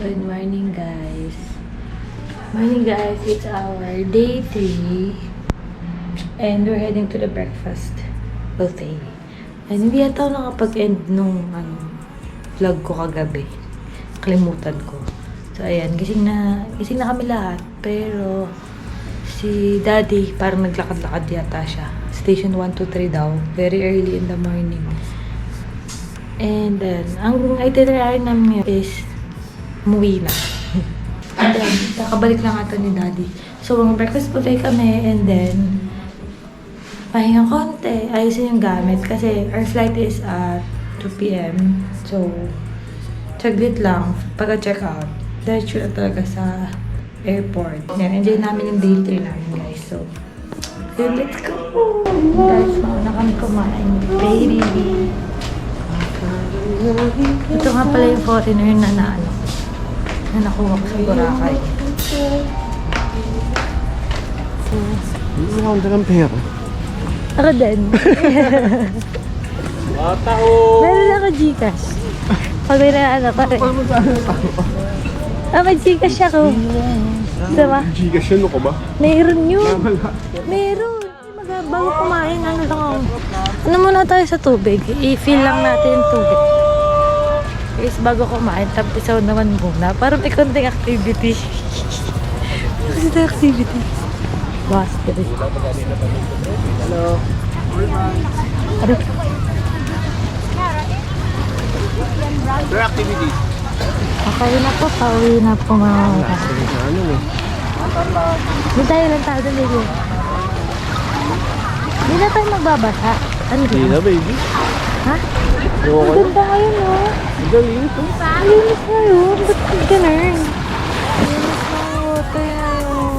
Good morning, guys. Morning, guys. It's our day 3. And we're heading to the breakfast buffet. And hindi yata ako nakapag-end nung vlog ko kagabi. Kalimutan ko. So, ayan. Gising na kami lahat. Pero, si Daddy, parang naglakad-lakad yata siya. Station 1, 2, 3 daw. Very early in the morning. And then, ang itinerary namin is umuwi na. And then, kakabalik lang ata ni Daddy. So, mag-breakfast buffet kami and then pahinga konti, ayusin yung gamit kasi our flight is at 2 p.m. So, saglit lang pagka-check out. Diretso na talaga sa airport. Yan, enjoy namin yung day 3 namin, guys. So, let's go! Guys, mauna kami kumain. Baby! Ito nga pala yung foreigner na nakuha ko sa Boracay. Hindi mo akong dalang pera. Ako din. Tao! Meron ako Gcash. Pag may na pa rin. May Gcash ako. Diba? Gcash yun, ko ba? Meron yun. Meron. Bago kumain, lang ako. Ano muna tayo sa tubig? I-fill lang natin yung tubig. Guys, bago kumain, tapisaw naman muna. Para may konting activity. Kasi tayo activity. Basket. Hello. Ano? There are activities. Pauwi na po mga mga. Ano eh? Hindi tayo lang tayo doon, baby. Hindi na tayo magbabasa. Ano Hindi na, baby. Ha? Ewan ko Ang ganda ngayon, no? Ang galing ito. Ang linis ngayon. Ba't ang ganun? Linis ng water ngayon.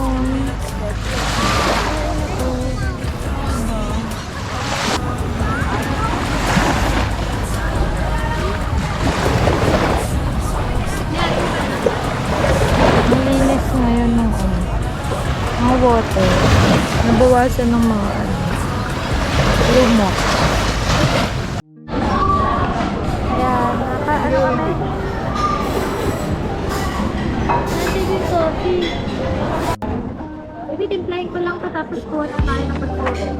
Ang linis ngayon ng mga water. Nabawasan ng mga lumot. Ayan, ano kami? Sige, coffee. Baby, timplahin ko lang tapos kuha na tayo ng pag-coffee.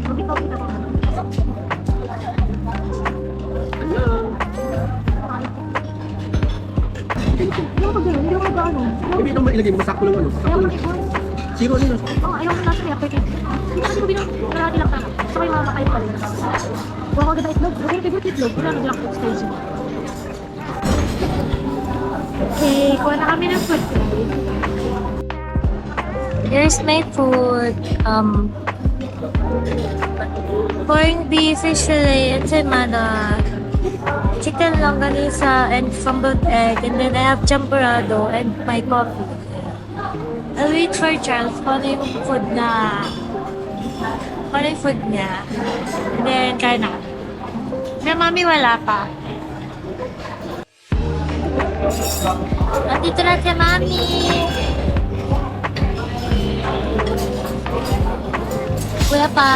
Coffee na ko. Hindi ako gano'n, hindi ako gano'n. Baby, ito ilagay mo, sakto lang ano. Sakto lang. Zero nila. Oo, ayaw ko nasa reactor cake. Hindi kasi ko binang narati lang sana. Gusto ko yung mga makain pa rin. Huwag ako ganda itlog. Huwag yung favorite itlog. Wala nag-lock station. Okay, kuha na kami ng food. Here's my food. Corned beef, fish fillet, ensaymada, chicken longanisa, and scrambled egg. And then I have champurrado and my coffee. I'll wait for Charles kung ano yung food na niya. And then, kain na. Na mami, wala pa. At dito na si mami. Kuya pa.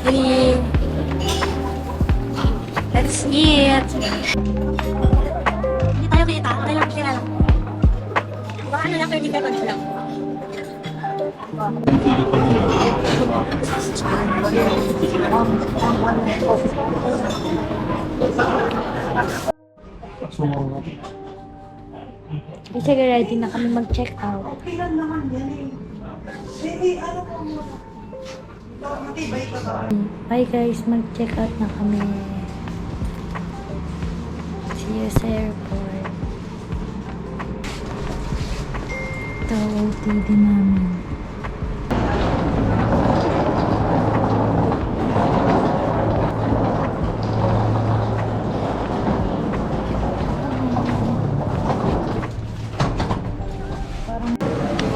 Hey. Let's eat. Hindi tayo kita. Ano lang sila lang. Baka ano lang 30 seconds lang. Kasi ready na kami mag-check out. Okay lang naman yan eh. Ano po mo? Matibay ka ba? Bye guys, mag-check out na kami. See you sa airport. Ito, OTD namin.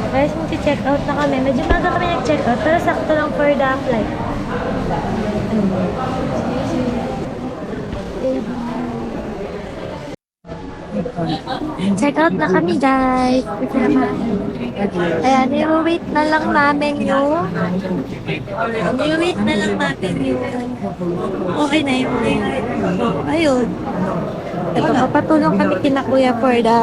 Guys, mag-check out na kami. Medyo maga kami nag-check out, pero sakto lang for the flight. Check out na kami, guys. Ayan, i-wait na lang namin yung... I-wait na lang natin yung... Okay na yun. Ayun. Ito, papatulong kami kina Kuya for the...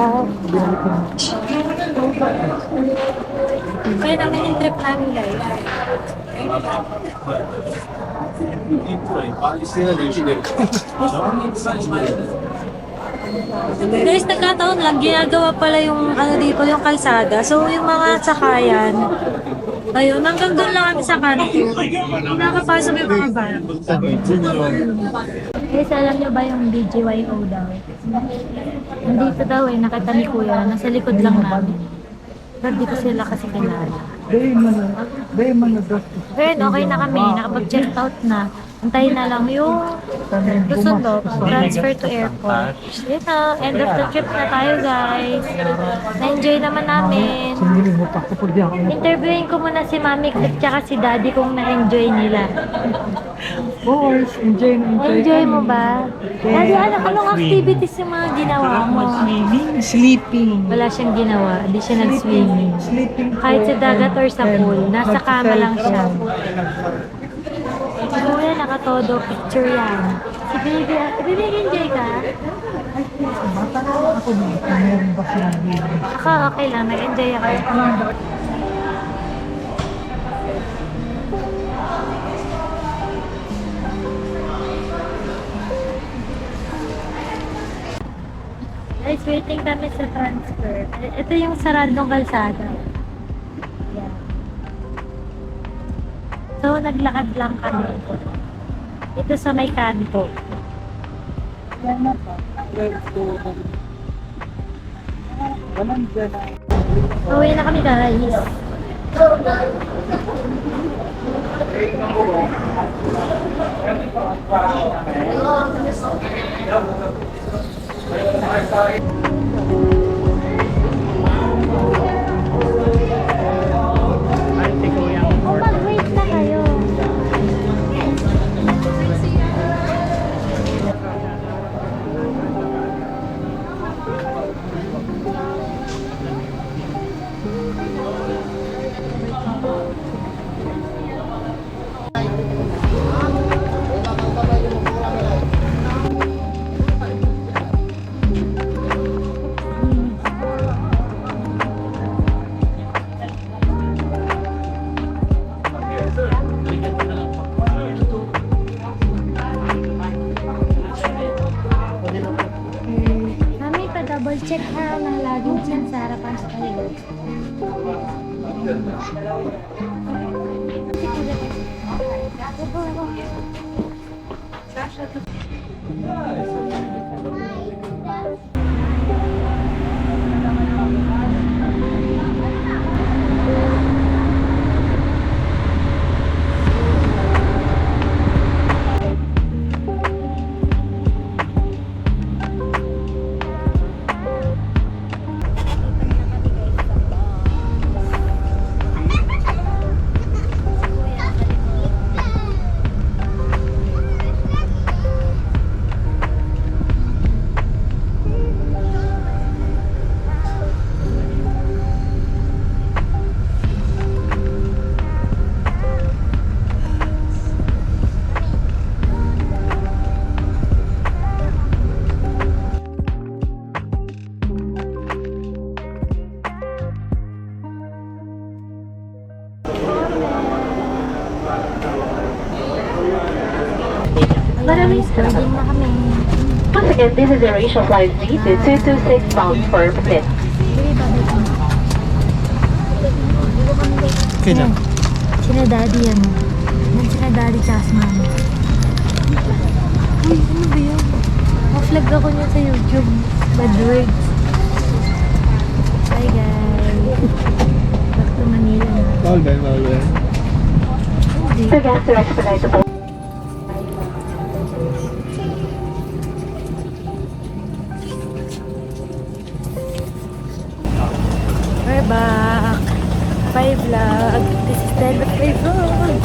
Kaya naman yung trip namin, guys. Guys, nagkataon lang, ginagawa pala yung ano dito, yung kalsada. So, yung mga sakayan, ayun, hanggang doon lang kami sa kanto. Nakapasok yung mga van. Guys, alam nyo ba yung BGYO daw? Nandito daw eh, nakita ni Kuya, nasa likod lang namin. Pero di ko sila kasi kilala. Ngayon, okay na kami, nakapag-check out na. Antayin na lang yung susunod, transfer to airport. Yun na, end of the trip na tayo, guys. Na-enjoy naman namin. Interviewin ko muna si Mami at saka si Daddy kung na-enjoy nila. Oo, enjoy na enjoy. Enjoy mo ba? Daddy, anong activities yung mga ginawa mo? Swimming, sleeping. Wala siyang ginawa, di siya nag-swimming. Sleeping. Kahit sa dagat or sa pool, nasa kama lang siya. Kuya, nakatodo, picture yan. Si Baby, enjoy ka? Bata na ako dito. Meron ba silang baby? Ako, okay lang, nag-enjoy ako. Guys, waiting kami sa transfer. Ito yung saradong kalsada. Yan. So, naglakad lang kami. Ito sa may kanto. Yan na pa. Walang dyan. Uwi na kami, guys. Mag-wait na kayo. Mami, pa-double check ha ng luggage yan sa harapan sa kayo. Maraming boarding na kami. Once again, this is Air Flight Z2226 bound for Madrid. Sino? Sina Daddy yan. Yan sina Daddy tsaka si Mami. Uy, ano ba yun? Ma-vlog ako niya sa YouTube. Bad words. Hi guys. Back to Manila na. Bawal. Hindi. The gas to expedite the boat. We're back. Bye vlog. This is the end of my vlog.